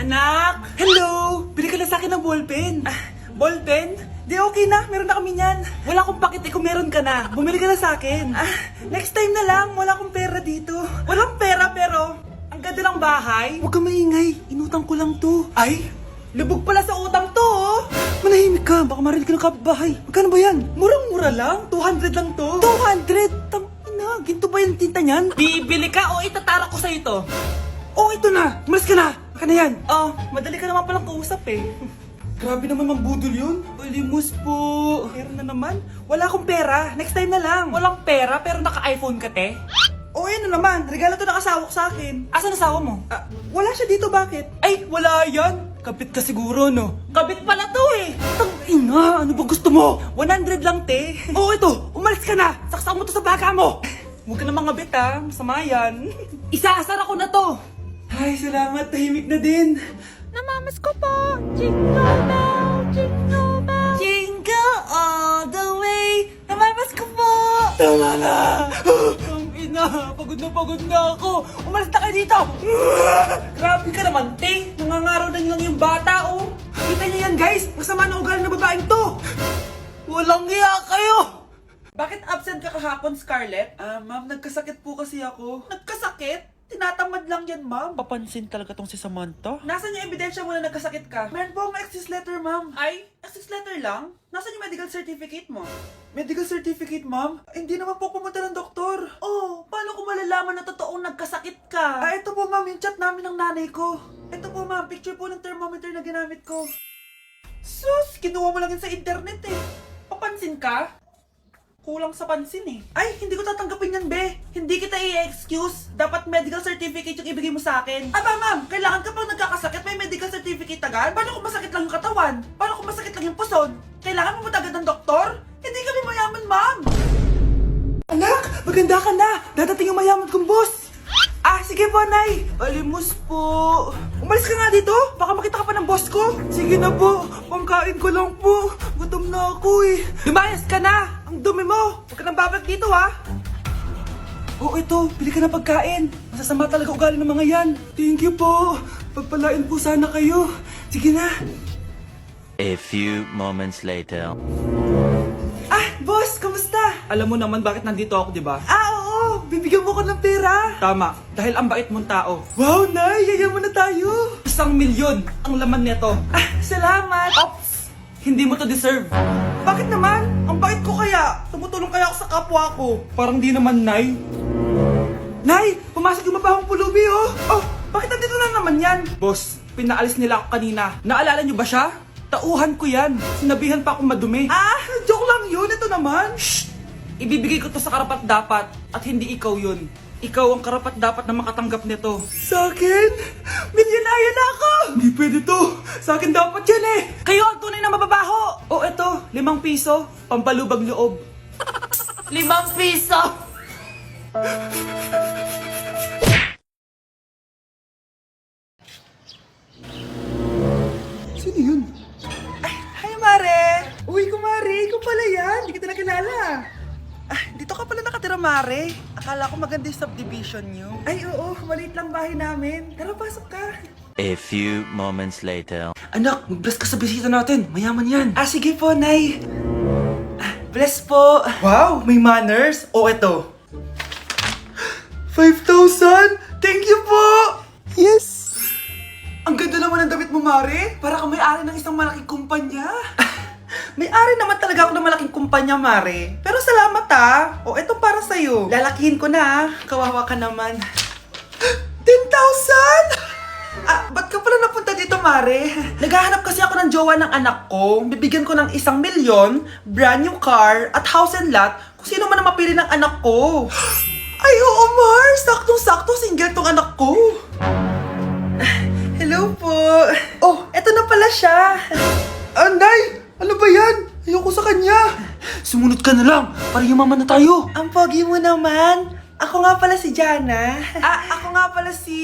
Anak! Hello! Bili ka na sa akin ng ballpen. Ballpen? Di okay na, meron na kami niyan. Wala akong pakit kung meron ka na. Bumili ka na sa akin. Next time na lang, wala akong pera dito. Walang pera pero, ang ganda ng bahay. Huwag ka maingay, inutang ko lang to. Ay, lubog pala sa utang to oh. Manahimik ka, baka marinig ka ng kapitbahay. Magkano ba yan? Murang-mura lang, 200 lang to. 200? Tangina, ginto ba yung tinta niyan? Bibili ka o itatara ko sa ito? Oh, ito na! Umalis ka na! Baka na yan! Oh, madali ka naman palang kausap eh. Grabe naman mambudol yun. Ulimos po. Meron na naman. Wala akong pera. Next time na lang. Walang pera pero naka-iPhone ka, te? Oh, ano naman. Regalo to ng asawa ko sa akin. Asan asawa mo? Wala siya dito, bakit? Ay, wala yan. Kabit ka siguro, no? Kabit pala to eh. Tangina, ano ba gusto mo? 100 lang, te. Oh, ito. Umalis ka na. Saksak mo to sa baka mo. Huwag ka na mga bit, ha. Masama yan. Isaasar ako na to. Ay, salamat. Tahimik na din. Namamas ko po. Jingle bell, jingle bell. Jingle all the way. Namamas ko po. Tama na. Ang ina, pagod na ako. Umalis na kayo dito. Grabe ka naman, te. Nangangaraw na lang yung bata, oh. Kita niyo yan, guys. Masama na ugali na babaeng to. Walang hiya kayo. Bakit absent ka kahapon, Scarlett? Ma'am, nagkasakit po kasi ako. Nagkasakit? Tinatamad lang yan, ma'am. Papansin talaga tong si Samantha. Nasaan yung ebidensya mo na nagkasakit ka? Meron po akong excuse letter, ma'am. Ay, excuse letter lang? Nasaan yung medical certificate mo? Medical certificate, ma'am? Hindi naman po pumunta ng doktor. Oh, paano ko malalaman na totoong nagkasakit ka? Ito po, ma'am, yung chat namin ng nanay ko. Ito po, ma'am, picture po ng thermometer na ginamit ko. Sus, kinuha mo lang yun sa internet eh. Papansin ka? Kulang sa pansin eh. Ay, hindi ko tatanggapin yan, be. Hindi kita i-excuse. Dapat medical certificate yung ibigay mo sa akin. Aba, ma'am, kailangan ka pang nagkakasakit, may medical certificate agad? Paano kung masakit lang yung katawan? Paano kung masakit lang yung puson? Kailangan mo agad ng doktor? Hindi kami mayaman, ma'am. Anak, maganda ka na. Dadating yung mayaman kong boss. Sige po, Nay. Alimos po. Umalis ka nga dito. Baka makita ka pa ng boss ko. Sige na po. Pangkain ko lang po. Gutom na ako eh. Lumayas ka na. Ang dumi mo. Huwag ka nang babalik dito, ha. Oh, ito. Bili ka ng pagkain. Masasama talaga ugali ng mga yan. Thank you po. Pagpalain po sana kayo. Sige na. A few moments later. Boss, kamusta? Alam mo naman bakit nandito ako, di ba? Oo. Bibigyan mo ko ng pera. Tama. Dahil ang bait mong tao. Wow, Nay. Yayaman na tayo. 1,000,000 ang laman nito. Salamat. Ops. Hindi mo to deserve. Bakit naman? Ang bait ko kaya. Tumutulong kaya ako sa kapwa ko. Parang di naman, Nay. Nay, pumasok yung mabahong pulubi, oh. Oh, bakit nandito na naman yan? Boss, pinaalis nila ako kanina. Naalala niyo ba siya? Tauhan ko yan. Sinabihan pa akong madumi. Joke lang yun. Ito naman. Shh! Ibibigay ko to sa karapat-dapat at hindi ikaw yun. Ikaw ang karapat-dapat na makatanggap nito. Sa akin? Milyonaryo na ako! Hindi pwede to. Sa akin dapat yan eh. Kayo ang tunay na mababaho. Oh, eto. 5 piso. Pampalubag loob. 5 piso! Sino yun? Hi, Mare! Uy, kumare, ikaw pala yan. Hindi kita nakilala. Dito ka pala nakatira, Mare. Akala ko maganda yung subdivision nyo. Ay, oo. Maliit lang bahay namin. Tara, pasok ka. A few moments later. Anak, mag-bless ka sa bisita natin. Mayaman yan. Sige po, Nay. Bless po. Wow, may manners. O, eto. 5,000! Thank you po! Yes! Ang ganda naman ng damit mo, Mare. Para kang may-ari ng isang malaking kumpanya. May-ari naman talaga ako ng malaking kumpanya, Mare. Pero salamat, ha. O, eto para sa'yo. Lalakihin ko na, ha. Kawawa ka naman. 10,000! Ba't ka pala napunta dito, Mare? Naghahanap kasi ako ng jowa ng anak ko. Bibigyan ko ng 1,000,000, brand new car, at house and lot kung sino man ang mapili ng anak ko. Ay, oo, Mar! Saktong-sakto, single tong anak ko. Hello po. Oh, eto na pala siya. Nay! Ano ba yan? Ayoko sa kanya. Sumunod ka na lang, para yumaman na tayo. Ang pogi mo naman. Ako nga pala si Jana. Ako nga pala si...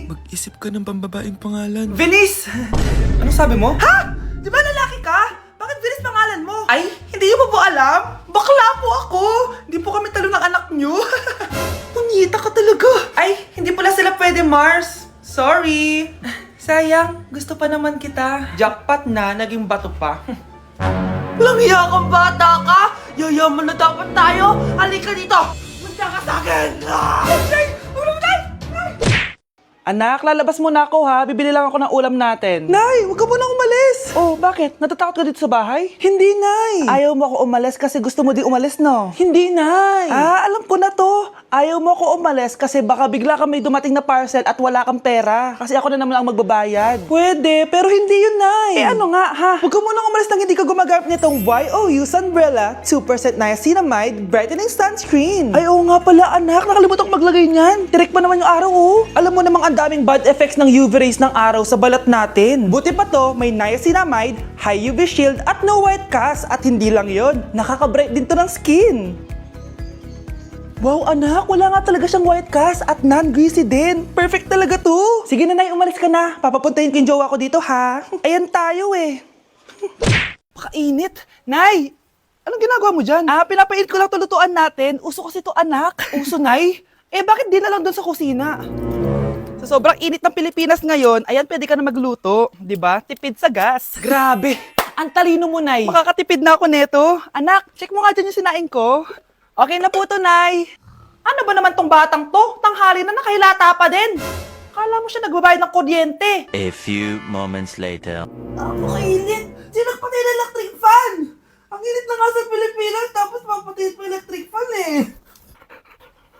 Mag-isip ka ng pambabaeng pangalan. Venice! Anong sabi mo? Ha? Di ba lalaki ka? Bakit Venice pangalan mo? Ay, hindi mo po alam? Bakla po ako. Hindi po kami talo ng anak nyo. Punyita ka talaga. Ay, hindi pala sila pwede, Mars. Sorry. Sayang, gusto pa naman kita. Jackpot na, naging bato pa. Walang hiya kang bata ka! Yayaman na dapat tayo! Halika dito! Punta ka sa akin! Anak, lalabas muna ako ha. Bibili lang ako ng ulam natin. Nay, huwag ka muna umalis. Oh, bakit? Natatakot ka dito sa bahay? Hindi, Nay. Ayaw mo ako umalis kasi gusto mo di umalis, no? Hindi, Nay. Ah, alam ko na to. Ayaw mo ako umalis kasi baka bigla ka may dumating na parcel at wala kang pera. Kasi ako na naman ang magbabayad. Pwede, pero hindi yun, Nay. Eh ano nga, ha? Huwag ka munang umalis nang hindi ka gumagamit nitong YOU Sunbrella 2% Niacinamide Brightening Sunscreen. Ay, oo nga pala, anak. Nakalimutan ko maglagay niyan. Direct pa naman yung araw, oh. Alam mo namang ang daming bad effects ng UV rays ng araw sa balat natin. Buti pa to, may niacinamide, high UV shield at no white cast. At hindi lang yon, nakaka-bright din to ng skin. Wow, anak, wala nga talaga siyang white cast at non-greasy din. Perfect talaga to. Sige na, Nay, umalis ka na. Papapuntahin ko yung jowa ko dito, ha? Ayan tayo eh. Pakainit. Nay, anong ginagawa mo dyan? Ah, pinapainit ko lang to lutuan natin. Uso kasi to, anak. Uso, Nay? Eh, bakit di na lang doon sa kusina? Sa sobrang init ng Pilipinas ngayon, ayan, pwede ka na magluto. Di ba? Tipid sa gas. Grabe. Ang talino mo, Nay. Makakatipid na ako neto. Anak, check mo nga dyan yung sinaing ko. Okay na po to, Nay. Ano ba naman tong batang to? Tanghali na nakahilata pa din. Kala mo siya nagbabayad ng kuryente. A few moments later. Napakainit. Sinagpatay na electric fan. Ang init na nga sa Pilipinas, tapos papatay pa electric fan eh.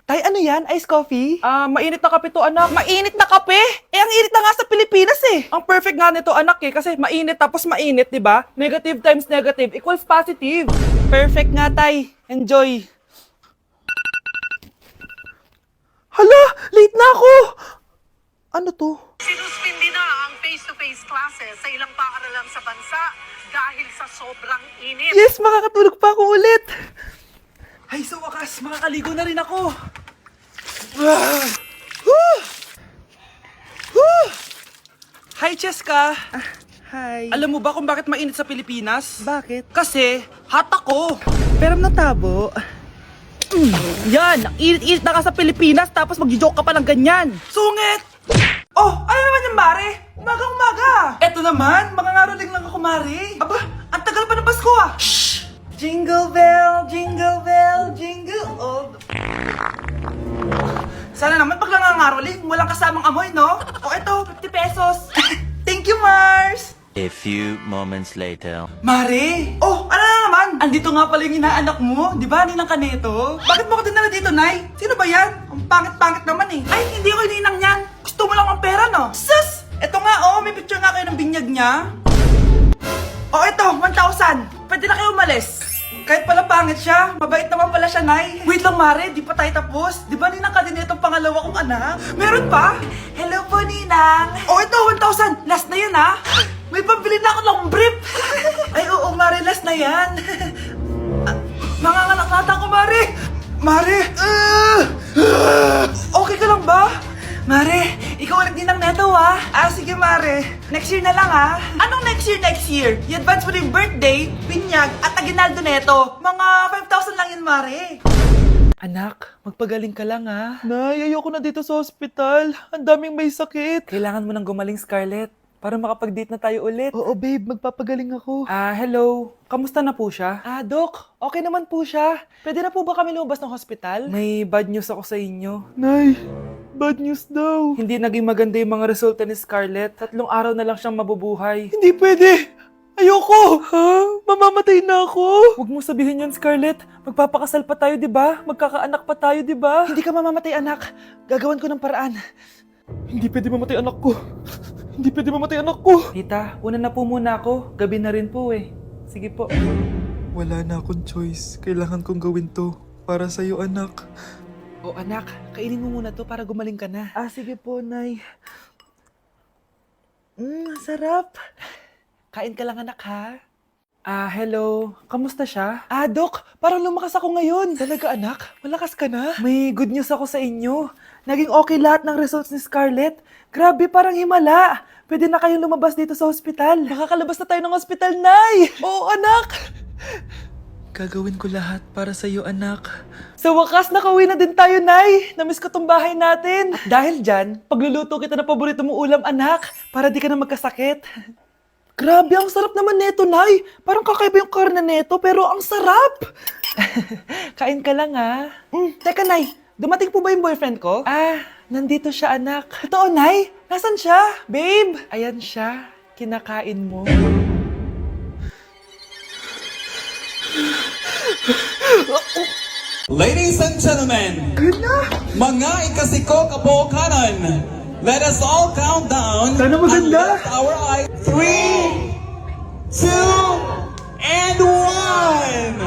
Tay, ano yan? Ice coffee? Ah, mainit na kape to, anak. Mainit na kape? Eh, ang init na nga sa Pilipinas eh. Ang perfect nga nito, anak eh, kasi mainit tapos mainit, di ba? Negative times negative equals positive. Perfect nga, Tay. Enjoy. Hala, late na ako. Ano to? Sinuspindi na ang face-to-face classes sa ilang paaralan sa bansa dahil sa sobrang init. Yes, makakatulog pa ako ulit. Ay, sa wakas, makakaligo na rin ako. Hi, Cheska. Hi. Alam mo ba kung bakit mainit sa Pilipinas? Bakit? Kasi, hot ako. Pero natabo. Yan, ang init-init na ka sa Pilipinas tapos mag-joke ka pa ng ganyan. Sungit! Oh, ano naman yung Mare? Umaga-umaga. Eto naman, mangangaroling lang ako, Mare. Aba, ang tagal pa ng Pasko ah. Shh! Jingle bell, jingle bell, jingle all the... Sana naman pag nangangaroling, walang kasamang amoy, no? O eto, 50 pesos. Thank you, Mars! A few moments later. Mare! Oh, ano na naman? Andito nga pala yung inaanak mo. Di ba, ninang ka nito? Bakit mo ko dinala dito, Nay? Sino ba yan? Ang pangit-pangit naman eh. Ay, hindi ko ninang yan. Gusto mo lang ang pera, no? Sus! Eto nga, oh, may picture nga kayo ng binyag niya. Oh, eto, 1,000. Pwede na kayo umalis. Kahit pala pangit siya, mabait naman pala siya, Nay. Wait lang, Mare, di pa tayo tapos. Di ba ninang ka din itong pangalawa kong anak? Meron pa? Hello po, Ninang. Oh, ito, 1,000. Last na yun, ha? May pambili na ako ng brief. Ay, oo, Mare, last na yan. Nanganganak nata ko, Mare. Mare. Okay ka lang ba? Mare, ikaw ulit din ang neto, ha? Ah, sige, Mare. Next year na lang, ha? Anong next year, next year? I-advance mo yung birthday, pinyag, at aginaldo neto. Mga 5,000 lang yun, Mare. Anak, magpagaling ka lang, ha? Nay, ayoko na dito sa hospital. Ang daming may sakit. Kailangan mo nang gumaling, Scarlett, para makapag-date na tayo ulit. Oo, babe. Magpapagaling ako. Ah, hello. Kamusta na po siya? Ah, Doc. Okay naman po siya. Pwede na po ba kami lumabas ng hospital? May bad news ako sa inyo. Nay, bad news daw. Hindi naging maganda yung mga resulta ni Scarlett. 3 araw na lang siyang mabubuhay. Hindi pwede. Ayoko! Ha? Mamamatay na ako! Huwag mo sabihin yun, Scarlett. Magpapakasal pa tayo, di ba? Magkakaanak pa tayo, di ba? Hindi ka mamamatay, anak. Gagawan ko ng paraan. Hindi pwede mamatay anak ko. Hindi pwede mamatay anak ko. Tita, una na po muna ako. Gabi na rin po eh. Sige po. Wala na akong choice. Kailangan kong gawin to. Para sa'yo, anak. O anak, kainin mo muna to para gumaling ka na. Ah, sige po, Nay. Sarap. Kain ka lang, anak, ha? Ah, hello. Kamusta siya? Ah, Doc, parang lumakas ako ngayon. Talaga, anak? Malakas ka na? May good news ako sa inyo. Naging okay lahat ng results ni Scarlett. Grabe, parang himala. Pwede na kayong lumabas dito sa hospital. Makakalabas na tayo ng hospital, Nay! Oo, anak! Gagawin ko lahat para sa'yo, anak. Sa wakas, nakauwi na din tayo, Nay. Namiss ko tong bahay natin. At dahil dyan, pagluluto kita ng paborito mong ulam, anak, para di ka na magkasakit. Grabe, ang sarap naman neto, Nay. Parang kakaiba yung karne neto, pero ang sarap. Kain ka lang, ha? Teka, Nay, dumating po ba yung boyfriend ko? Ah, nandito siya, anak. Totoo, Nay? Nasaan siya? Babe! Ayan siya. Kinakain mo. Ladies and gentlemen, mga ikasiko kabukanan, let us all count down Sana maganda. and lift our eyes. 3, 2, and 1!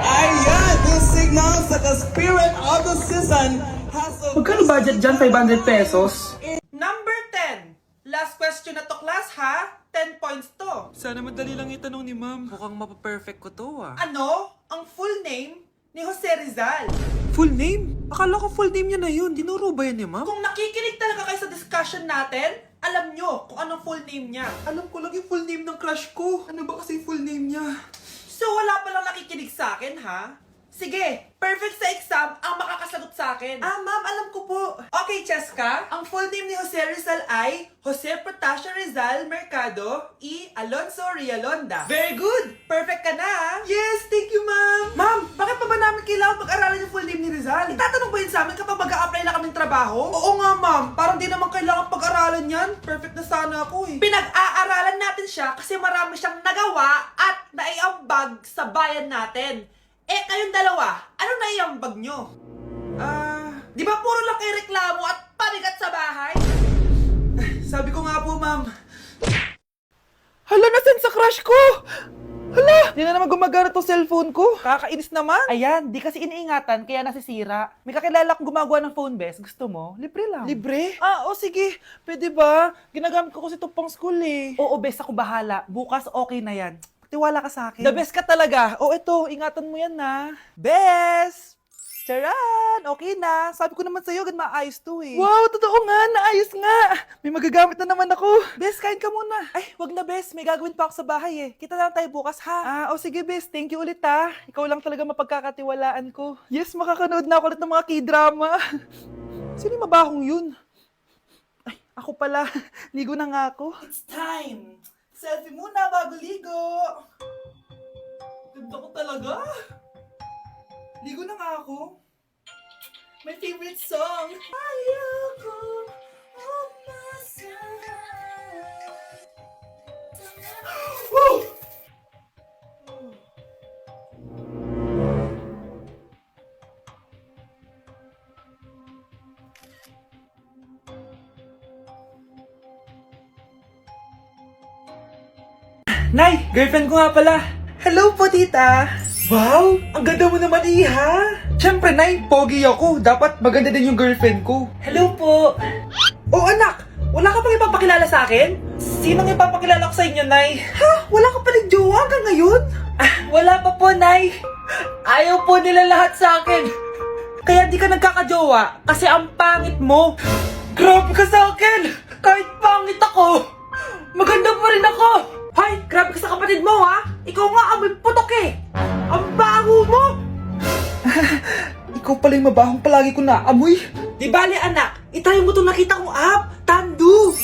Ayan, this signals that the spirit of the season has Magkano budget dyan? 500 pesos? Number 10. Last question na to, class, ha? 10 points to. Sana madali lang itanong ni ma'am. Mukhang mapaperfect ko to, ah. Ano? Ang full name ni Jose Rizal. Full name? Akala ko full name niya na yun. Dinuro ba yan ni ma'am? Kung nakikinig talaga kayo sa discussion natin, alam nyo kung anong full name niya. Alam ko lang yung full name ng crush ko. Ano ba kasi yung full name niya? So wala palang nakikinig sa akin, ha? Sige, perfect sa exam ang makakasagot sa akin. Ah, ma'am, alam ko po. Okay, Cheska, ang full name ni Jose Rizal ay Jose Protasio Rizal Mercado E. Alonso Rialonda. Very good! Perfect ka na, ha? Yes, thank you, ma'am. Ma'am, bakit pa ba namin kailangan pag-aralan yung full name ni Rizal? Itatanong ba yun sa amin kapag mag-a-apply na kaming trabaho? Oo nga, ma'am. Parang di naman kailangan pag-aralan yan. Perfect na sana ako, eh. Pinag-aaralan natin siya kasi marami siyang nagawa at naiambag sa bayan natin. Eh, kayong dalawa, ano naiambag nyo? Di ba puro lang kayo reklamo at panigat sa bahay? Sabi ko nga po, ma'am. Hala, nasan sa crush ko? Hala, di na naman gumagana tong cellphone ko. Kakainis naman. Ayan, di kasi iniingatan, kaya nasisira. May kakilala kong gumagawa ng phone best. Gusto mo? Libre lang. Libre? Ah, o sige. Pwede ba? Ginagamit ko kasi ito pang school eh. Oo, best, ako bahala. Bukas okay na yan. Tiwala ka sa akin. The best ka talaga. O ito, ingatan mo yan na. Best! Charan! Okay na. Sabi ko naman sa'yo, gan maayos to eh. Wow, totoo nga. Naayos nga. May magagamit na naman ako. Best, kain ka muna. Ay, wag na Best. May gagawin pa ako sa bahay eh. Kita na lang tayo bukas ha. O sige Best. Thank you ulit ha. Ikaw lang talaga mapagkakatiwalaan ko. Yes, makakanood na ako ulit ng mga k-drama. Sino yung mabahong yun? Ay, ako pala. Ligo na nga ako. It's time. Selfie muna bago ligo. Ganda ko talaga. Ligo na nga ako. My favorite song. Ayoko umasahan. Woo! Nay, girlfriend ko nga pala. Hello po, tita. Wow, ang ganda mo naman, Iha. Siyempre, Nay, pogi ako. Dapat maganda din yung girlfriend ko. Hello po. Oh, anak, wala ka pang ipapakilala sa akin? Sinong ipapakilala ko sa inyo, Nay? Ha? Wala ka palang jowa hanggang ngayon? Wala pa po, Nay. Ayaw po nila lahat sa akin. Kaya di ka nagkakajowa kasi ang pangit mo. Grabe ka sa akin. Kahit pangit ako, maganda pa rin ako. Hay, grabe ka sa kapatid mo, ha? Ikaw nga amoy putok eh! Ang baho mo! Ikaw pala yung mabahong palagi ko naamoy. Di bali, anak, itayo mo itong nakita kong app, Tandu!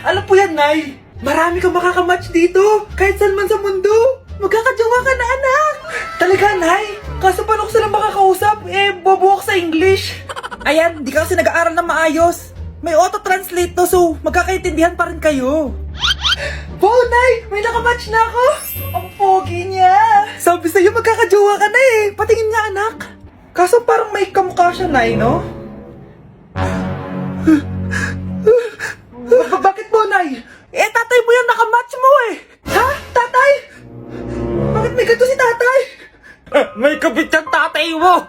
Alam po yan, Nay. Marami kang makakamatch dito, kahit saan man sa mundo. Magkakajowa ka na, anak! Talaga, Nay? Kaso paano ko silang makakausap? Bobo ako sa English. Ayan, di ka kasi nag-aaral na maayos. May auto-translate to, so magkakaintindihan pa rin kayo. Wow, Nay! May nakamatch na ako! Ang pogi niya! Sabi sa'yo, magkakajowa ka na eh! Patingin nga, anak! Kaso parang may kamukha siya, Nay, no? Bakit mo, Nay? Tatay mo yung nakamatch mo eh! Ha? Tatay? Bakit may ganito si tatay? May kabit yung tatay mo!